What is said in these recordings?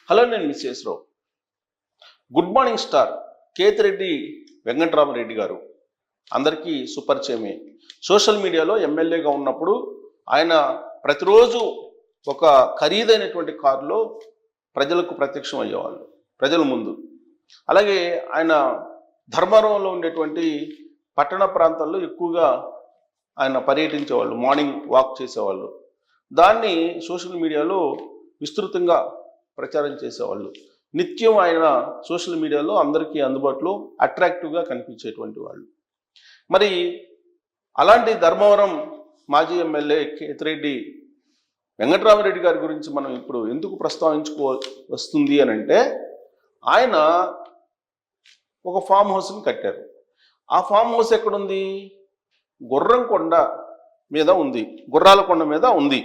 Hello, నేను మిస్సేశ్వరరావు. Good morning star Kethireddy Venkataramareddy గారు అందరికీ సుపరిచయమే. సోషల్ మీడియాలో ఎమ్మెల్యేగా ఉన్నప్పుడు ఆయన ప్రతిరోజు ఒక ఖరీదైనటువంటి కారులో ప్రజలకు ప్రత్యక్షం అయ్యేవాళ్ళు, ప్రజల ముందు. అలాగే ఆయన ధర్మవరంలో ఉండేటువంటి పట్టణ ప్రాంతాల్లో ఎక్కువగా ఆయన పర్యటించేవాళ్ళు, మార్నింగ్ వాక్ చేసేవాళ్ళు. దాన్ని సోషల్ మీడియాలో విస్తృతంగా ప్రచారం చేసేవాళ్ళు. నిత్యం ఆయన సోషల్ మీడియాలో అందరికీ అందుబాటులో అట్రాక్టివ్గా కనిపించేటువంటి వాళ్ళు. మరి అలాంటి ధర్మవరం మాజీ ఎమ్మెల్యే కేతిరెడ్డి వెంకటరామరెడ్డి గారి గురించి మనం ఇప్పుడు ఎందుకు వస్తుంది అని అంటే, ఆయన ఒక ఫామ్ హౌస్ని కట్టారు. ఆ ఫామ్ హౌస్ ఎక్కడుంది? గుర్రంకొండ మీద ఉంది, గుర్రాల కొండ మీద ఉంది.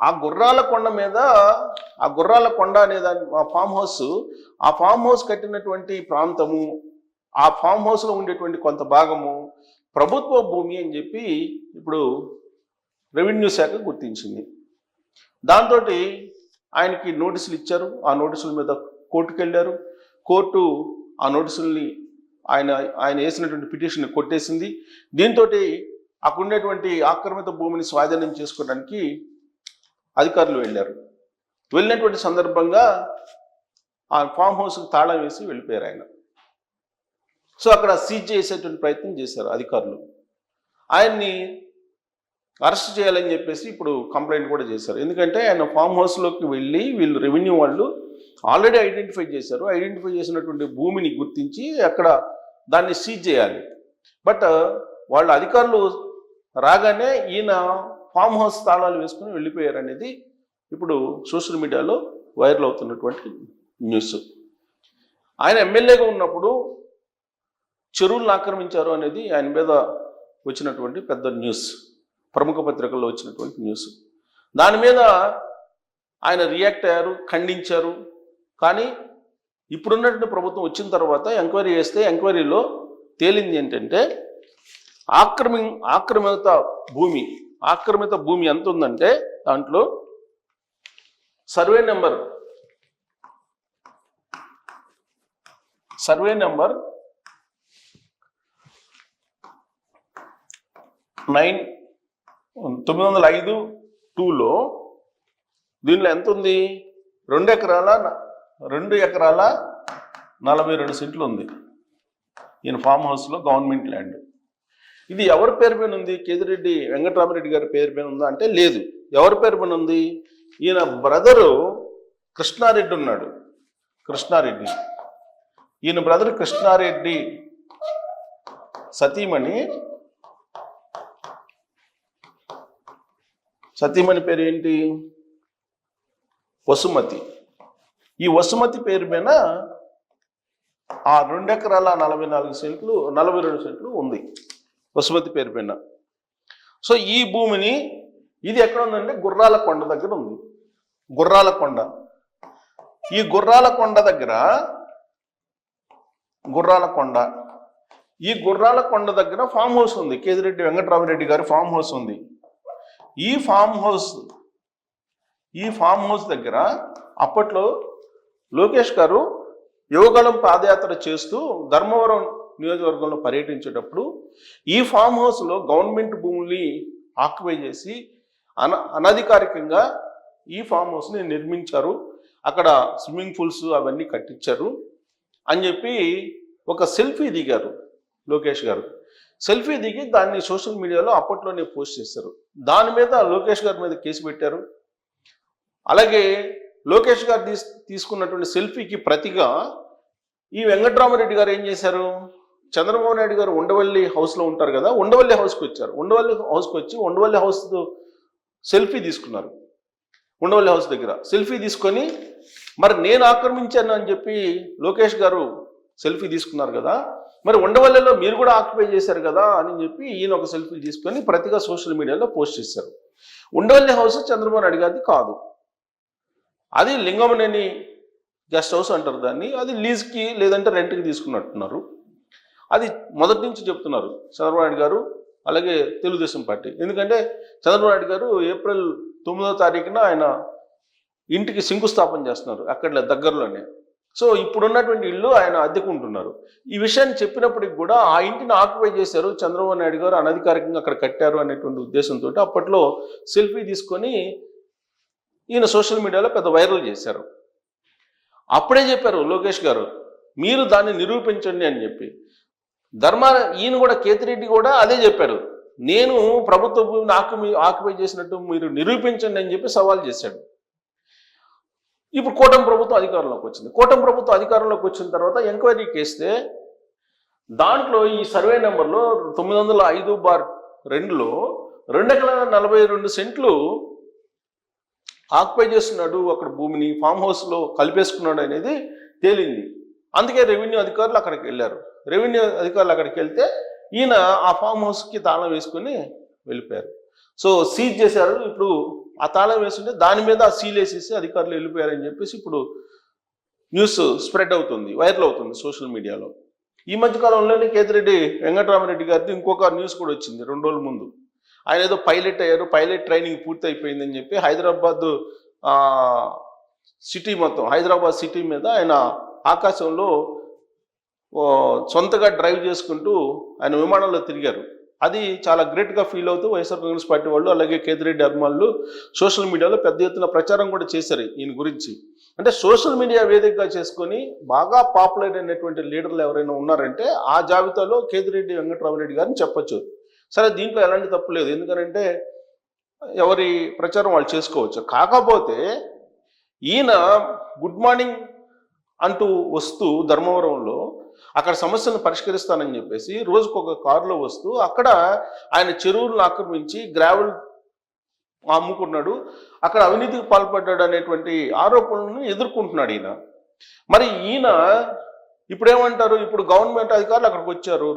ఆ గుర్రాల కొండ అనే దాని ఆ ఫామ్ హౌస్ కట్టినటువంటి ప్రాంతము, ఆ ఫామ్ హౌస్లో ఉండేటువంటి కొంత భాగము ప్రభుత్వ భూమి అని చెప్పి ఇప్పుడు రెవెన్యూ శాఖ గుర్తించింది. దాంతో ఆయనకి నోటీసులు ఇచ్చారు. ఆ నోటీసుల మీద కోర్టుకు వెళ్ళారు. కోర్టు ఆ నోటీసుల్ని ఆయన వేసినటువంటి పిటిషన్ కొట్టేసింది. దీంతో అక్కడ ఉండేటువంటి ఆక్రమిత భూమిని స్వాధీనం చేసుకోవడానికి అధికారులు వెళ్ళినటువంటి సందర్భంగా ఆ ఫామ్ హౌస్కి తాళం వేసి వెళ్ళిపోయారు ఆయన. సో అక్కడ సీజ్ చేసేటువంటి ప్రయత్నం చేశారు అధికారులు. ఆయన్ని అరెస్ట్ చేయాలని చెప్పేసి ఇప్పుడు కంప్లైంట్ కూడా చేశారు. ఎందుకంటే ఆయన ఫామ్ హౌస్లోకి వెళ్ళి వీళ్ళు రెవెన్యూ వాళ్ళు ఆల్రెడీ ఐడెంటిఫై చేశారు. ఐడెంటిఫై చేసినటువంటి భూమిని గుర్తించి అక్కడ దాన్ని సీజ్ చేయాలి. బట్ వాళ్ళ అధికారులు రాగానే ఈయన ఫామ్ హౌస్ తాళాలు వేసుకుని వెళ్ళిపోయారు అనేది ఇప్పుడు సోషల్ మీడియాలో వైరల్ అవుతున్నటువంటి న్యూస్. ఆయన ఎమ్మెల్యేగా ఉన్నప్పుడు చెరువులను ఆక్రమించారు అనేది ఆయన మీద వచ్చినటువంటి పెద్ద న్యూస్, ప్రముఖ పత్రికల్లో వచ్చినటువంటి న్యూస్. దాని మీద ఆయన రియాక్ట్ అయ్యారు, ఖండించారు. కానీ ఇప్పుడున్నటువంటి ప్రభుత్వం వచ్చిన తర్వాత ఎంక్వైరీ చేస్తే ఎంక్వైరీలో తేలింది ఏంటంటే, ఆక్రమిత భూమి ఎంత ఉందంటే దాంట్లో సర్వే నెంబర్ 905-2లో దీనిలో ఎంత ఉంది? 2 ఎకరాల 42 సెంట్లు ఉంది ఈయన ఫామ్ హౌస్లో, గవర్నమెంట్ ల్యాండ్. ఇది ఎవరి పేరు పైన ఉంది? కేతిరెడ్డి వెంకటరామరెడ్డి గారి పేరు పైన ఉందా అంటే లేదు. ఎవరి పేరు పైన ఉంది? ఈయన బ్రదరు కృష్ణారెడ్డి ఉన్నాడు. ఈయన బ్రదర్ కృష్ణారెడ్డి సతీమణి పేరు ఏంటి? వసుమతి. ఈ వసుమతి పేరు పైన ఆ 2 ఎకరాల 42 సెంట్లు ఉంది వసుమతి పేరు పైన. సో ఈ భూమిని, ఇది ఎక్కడ ఉందంటే గుర్రాల కొండ దగ్గర ఉంది. ఈ గుర్రాల కొండ దగ్గర ఫామ్ హౌస్ ఉంది. కేతిరెడ్డి వెంకటరామరెడ్డి గారి ఫామ్ హౌస్ ఉంది. ఈ ఫామ్ హౌస్ దగ్గర అప్పట్లో లోకేష్ గారు యువగళం పాదయాత్ర చేస్తూ ధర్మవరం నియోజకవర్గంలో పర్యటించేటప్పుడు ఈ ఫామ్ హౌస్లో గవర్నమెంట్ భూముల్ని ఆక్యుపై చేసి అనధికారికంగా ఈ ఫామ్ హౌస్ని నిర్మించారు, అక్కడ స్విమ్మింగ్ పూల్స్ అవన్నీ కట్టించారు అని చెప్పి ఒక సెల్ఫీ దిగారు లోకేష్ గారు. సెల్ఫీ దిగి దాన్ని సోషల్ మీడియాలో అప్పట్లోనే పోస్ట్ చేశారు. దాని మీద లోకేష్ గారి మీద కేసు పెట్టారు. అలాగే లోకేష్ గారు తీసుకున్నటువంటి సెల్ఫీకి ప్రతిగా ఈ వెంకటరామరెడ్డి గారు ఏం చేశారు? చంద్రబాబు నాయుడు గారు ఉండవల్లి హౌస్లో ఉంటారు కదా, ఉండవల్లి హౌస్కి వచ్చారు. ఉండవల్లి హౌస్ సెల్ఫీ తీసుకున్నారు. ఉండవల్లి హౌస్ దగ్గర సెల్ఫీ తీసుకొని, మరి నేను ఆక్రమించాను అని చెప్పి లోకేష్ గారు సెల్ఫీ తీసుకున్నారు కదా, మరి ఉండవల్లిలో మీరు కూడా ఆక్యుపై చేశారు కదా అని చెప్పి ఈయన ఒక సెల్ఫీ తీసుకొని ప్రతిగా సోషల్ మీడియాలో పోస్ట్ చేశారు. ఉండవల్లి హౌస్ చంద్రబాబు నాయుడు గారిది కాదు, అది లింగమనేని గెస్ట్ హౌస్ అంటారు దాన్ని. అది లీజ్కి లేదంటే రెంట్కి తీసుకున్నట్టున్నారు. అది మొదటి నుంచి చెప్తున్నారు చంద్రబాబు నాయుడు గారు, అలాగే తెలుగుదేశం పార్టీ. ఎందుకంటే చంద్రబాబు నాయుడు గారు ఏప్రిల్ 9వ తారీఖున ఆయన ఇంటికి శంకుస్థాపన చేస్తున్నారు అక్కడ దగ్గరలోనే. సో ఇప్పుడున్నటువంటి ఇల్లు ఆయన అద్దెకుంటున్నారు. ఈ విషయాన్ని చెప్పినప్పటికి కూడా ఆ ఇంటిని ఆక్యుపై చేశారు చంద్రబాబు నాయుడు గారు, అనధికారికంగా అక్కడ కట్టారు అనేటువంటి ఉద్దేశంతో అప్పట్లో సెల్ఫీ తీసుకొని ఈయన సోషల్ మీడియాలో పెద్ద వైరల్ చేశారు. అప్పుడే చెప్పారు లోకేష్ గారు, మీరు దాన్ని నిరూపించండి అని చెప్పి. ఈయన కూడా కేతిరెడ్డి కూడా అదే చెప్పారు, నేను ప్రభుత్వ భూమిని ఆక్యుపై చేసినట్టు మీరు నిరూపించండి అని చెప్పి సవాల్ చేశాడు. ఇప్పుడు కూటమి ప్రభుత్వం అధికారంలోకి వచ్చింది. కూటమి ప్రభుత్వం అధికారంలోకి వచ్చిన తర్వాత ఎంక్వైరీకి వేస్తే దాంట్లో ఈ సర్వే నెంబర్లో 905/2లో 2 ఎకరాల 42 సెంట్లు ఆక్యుపై చేస్తున్నాడు, అక్కడ భూమిని ఫామ్ హౌస్లో కలిపేసుకున్నాడు అనేది తేలింది. అందుకే రెవెన్యూ అధికారులు అక్కడికి వెళ్ళారు. రెవెన్యూ అధికారులు అక్కడికి వెళ్తే ఈయన ఆ ఫామ్ హౌస్కి తాళం వేసుకొని వెళ్ళిపోయారు. సో సీజ్ చేశారు. ఇప్పుడు ఆ తాళం వేస్తుంటే దాని మీద ఆ సీల్ వేసేసి అధికారులు వెళ్ళిపోయారని చెప్పేసి ఇప్పుడు న్యూస్ స్ప్రెడ్ అవుతుంది, వైరల్ అవుతుంది సోషల్ మీడియాలో. ఈ మధ్యకాలంలోనే కేతిరెడ్డి వెంకటరామరెడ్డి గారిది ఇంకొక న్యూస్ కూడా వచ్చింది 2 రోజుల ముందు. ఆయన ఏదో పైలట్ అయ్యారు, పైలట్ ట్రైనింగ్ పూర్తి అయిపోయిందని చెప్పి హైదరాబాద్ సిటీ మొత్తం హైదరాబాద్ సిటీ మీద ఆయన ఆకాశంలో సొంతగా డ్రైవ్ చేసుకుంటూ ఆయన విమానంలో తిరిగారు. అది చాలా గ్రేట్గా ఫీల్ అవుతూ వైఎస్ఆర్ కాంగ్రెస్ పార్టీ వాళ్ళు, అలాగే కేతిరెడ్డి అభిమానులు సోషల్ మీడియాలో పెద్ద ఎత్తున ప్రచారం కూడా చేశారు ఈయన గురించి. అంటే సోషల్ మీడియా వేదికగా చేసుకొని బాగా పాపులర్ అయినటువంటి లీడర్లు ఎవరైనా ఉన్నారంటే ఆ జాబితాలో కేతిరెడ్డి వెంకటరామరెడ్డి గారిని చెప్పొచ్చు. సరే, దీంట్లో ఎలాంటి తప్పు లేదు, ఎందుకంటే ఎవరి ప్రచారం వాళ్ళు చేసుకోవచ్చు. కాకపోతే ఈయన గుడ్ మార్నింగ్ అంటూ వస్తూ ధర్మవరంలో అక్కడ సమస్యలను పరిష్కరిస్తానని చెప్పేసి రోజుకు ఒక కారులో వస్తూ అక్కడ ఆయన చెరువులను ఆక్రమించి గ్రావెల్ అమ్ముకున్నాడు, అక్కడ అవినీతికి పాల్పడ్డాడు అనేటువంటి ఆరోపణలను ఎదుర్కొంటున్నాడు ఈయన. మరి ఈయన ఇప్పుడేమంటారు, ఇప్పుడు గవర్నమెంట్ అధికారులు అక్కడికి వచ్చారు,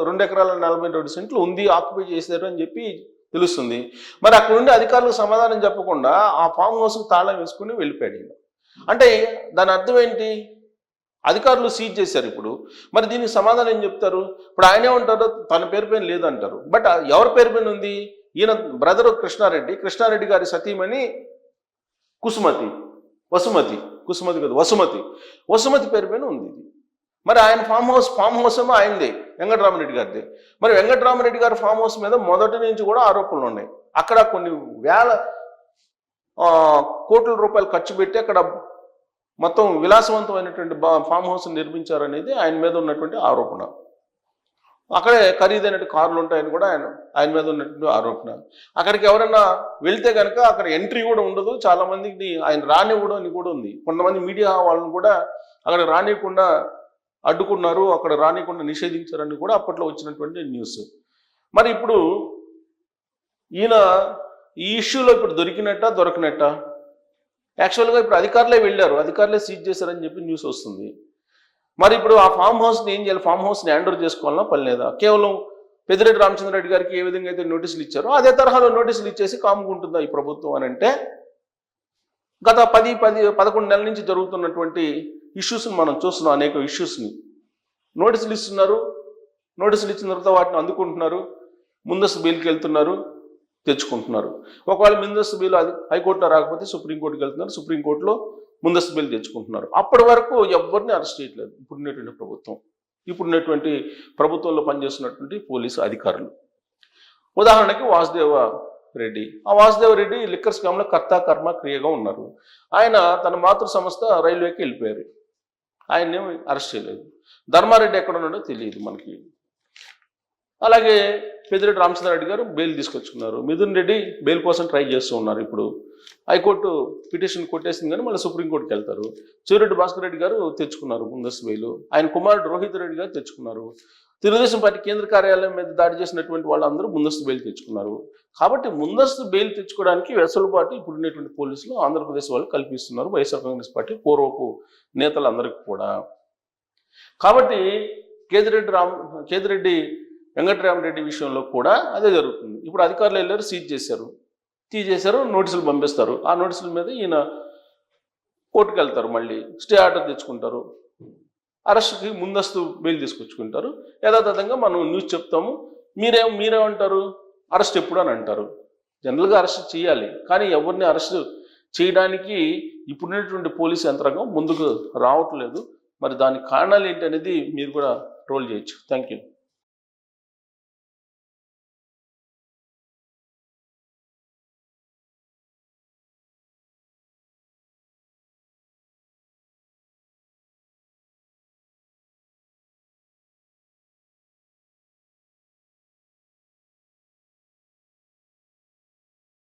2 ఎకరాల 42 సెంట్లు ఉంది, ఆక్యుపై చేశారు అని చెప్పి తెలుస్తుంది. మరి అక్కడ ఉండే అధికారులకు సమాధానం చెప్పకుండా ఆ ఫామ్ హౌస్కి తాళం వేసుకుని వెళ్ళిపోయాడు ఈయన. అంటే దాని అర్థం ఏంటి, అధికారులు సీజ్ చేశారు. ఇప్పుడు మరి దీనికి సమాధానం ఏం చెప్తారు? ఇప్పుడు ఆయనే ఉంటారు, తన పేరు పైన లేదంటారు. బట్ ఎవరి పేరు పైన ఉంది? ఈయన బ్రదరు కృష్ణారెడ్డి గారి సతీమణి వసుమతి పేరు పైన ఉంది ఇది. మరి ఆయన ఫామ్ హౌస్ ఏమో ఆయనదే, వెంకటరామరెడ్డి గారిదే. మరి వెంకటరామరెడ్డి గారి ఫామ్ హౌస్ మీద మొదటి నుంచి కూడా ఆరోపణలు ఉన్నాయి. అక్కడ కొన్ని వేల కోట్ల రూపాయలు ఖర్చు పెట్టి అక్కడ మొత్తం విలాసవంతమైనటువంటి ఫామ్ హౌస్ నిర్మించారనేది ఆయన మీద ఉన్నటువంటి ఆరోపణ. అక్కడే ఖరీదైనటువంటి కార్లు ఉంటాయని కూడా ఆయన మీద ఉన్నటువంటి ఆరోపణ. అక్కడికి ఎవరైనా వెళ్తే కనుక అక్కడ ఎంట్రీ కూడా ఉండదు, చాలా మందికి ఆయన రానివ్వడం అని కూడా ఉంది. కొంతమంది మీడియా వాళ్ళని కూడా అక్కడ రానివ్వకుండా అడ్డుకున్నారు, అక్కడ రానివ్వకుండా నిషేధించారని కూడా అప్పట్లో వచ్చినటువంటి న్యూస్. మరి ఇప్పుడు ఈయన ఈ ఇష్యూలో ఇప్పుడు దొరకనట్ట? యాక్చువల్గా ఇప్పుడు అధికారులే వెళ్ళారు, అధికారులే సీజ్ చేశారని చెప్పి న్యూస్ వస్తుంది. మరి ఇప్పుడు ఆ ఫామ్ హౌస్ని ఏం చేయాలి? ఫామ్ హౌస్ని హ్యాండ్ ఓవర్ చేసుకోవాలన్నా పని లేదా? కేవలం పెద్దిరెడ్డి రామచంద్రారెడ్డి గారికి ఏ విధంగా అయితే నోటీసులు ఇచ్చారో అదే తరహాలో నోటీసులు ఇచ్చేసి కాముకుంటుందా ఈ ప్రభుత్వం అని అంటే, గత 10-11 నెలల నుంచి జరుగుతున్నటువంటి ఇష్యూస్ని మనం చూస్తున్నాం. అనేక ఇష్యూస్ని నోటీసులు ఇస్తున్నారు, నోటీసులు ఇచ్చిన తర్వాత వాటిని అందుకుంటున్నారు, ముందస్తు బెయిల్కి వెళ్తున్నారు, తెచ్చుకుంటున్నారు. ఒకవేళ ముందస్తు బెయిల్ హైకోర్టులో రాకపోతే సుప్రీంకోర్టుకి వెళ్తున్నారు, సుప్రీంకోర్టులో ముందస్తు బెయిల్ తెచ్చుకుంటున్నారు. అప్పటి వరకు ఎవరిని అరెస్ట్ చేయట్లేదు ఇప్పుడున్నటువంటి ప్రభుత్వంలో పనిచేస్తున్నటువంటి పోలీసు అధికారులు. ఉదాహరణకి వాసుదేవ రెడ్డి లిక్కర్ స్కామ్లో కర్త కర్మ క్రియగా ఉన్నారు. ఆయన తన మాతృ సంస్థ రైల్వేకి వెళ్ళిపోయారు, ఆయన్ని అరెస్ట్ చేయలేదు. ధర్మారెడ్డి ఎక్కడ ఉన్నాడో తెలియదు మనకి. అలాగే పెద్దిరెడ్డి రామచంద్రారెడ్డి గారు బెయిల్ తీసుకొచ్చుకున్నారు, మిథున్ రెడ్డి బెయిల్ కోసం ట్రై చేస్తూ ఉన్నారు. ఇప్పుడు హైకోర్టు పిటిషన్ కొట్టేసింది కానీ మళ్ళీ సుప్రీంకోర్టుకి వెళ్తారు. చివరెడ్డి భాస్కర్ రెడ్డి గారు తెచ్చుకున్నారు ముందస్తు బెయిల్, ఆయన కుమారుడు రోహిత్ రెడ్డి గారు తెచ్చుకున్నారు. తెలుగుదేశం పార్టీ కేంద్ర కార్యాలయం మీద దాడి చేసినటువంటి వాళ్ళందరూ ముందస్తు బెయిల్ తెచ్చుకున్నారు. కాబట్టి ముందస్తు బెయిల్ తెచ్చుకోవడానికి వెసులుబాటు ఇప్పుడున్నటువంటి పోలీసులు ఆంధ్రప్రదేశ్ వాళ్ళు కల్పిస్తున్నారు, వైఎస్ఆర్ కాంగ్రెస్ పార్టీ పూర్వపు నేతలందరికీ కూడా. కాబట్టి కేతిరెడ్డి వెంకటరామరెడ్డి విషయంలో కూడా అదే జరుగుతుంది. ఇప్పుడు అధికారులు వెళ్ళారు, సీజ్ చేశారు, నోటీసులు పంపిస్తారు. ఆ నోటీసుల మీద ఈయన కోర్టుకు వెళ్తారు, మళ్ళీ స్టే ఆర్డర్ తెచ్చుకుంటారు, అరెస్ట్కి ముందస్తు బెయిల్ తీసుకొచ్చుకుంటారు. యథాతథంగా మనం న్యూస్ చెప్తాము. మీరేమంటారు? అరెస్ట్ ఎప్పుడు అని అంటారు. జనరల్గా అరెస్ట్ చేయాలి, కానీ ఎవరిని అరెస్ట్ చేయడానికి ఇప్పుడున్నటువంటి పోలీసు యంత్రాంగం ముందుకు రావట్లేదు. మరి దానికి కారణాలు ఏంటి అనేది మీరు కూడా రోల్ చేయొచ్చు. Thank you.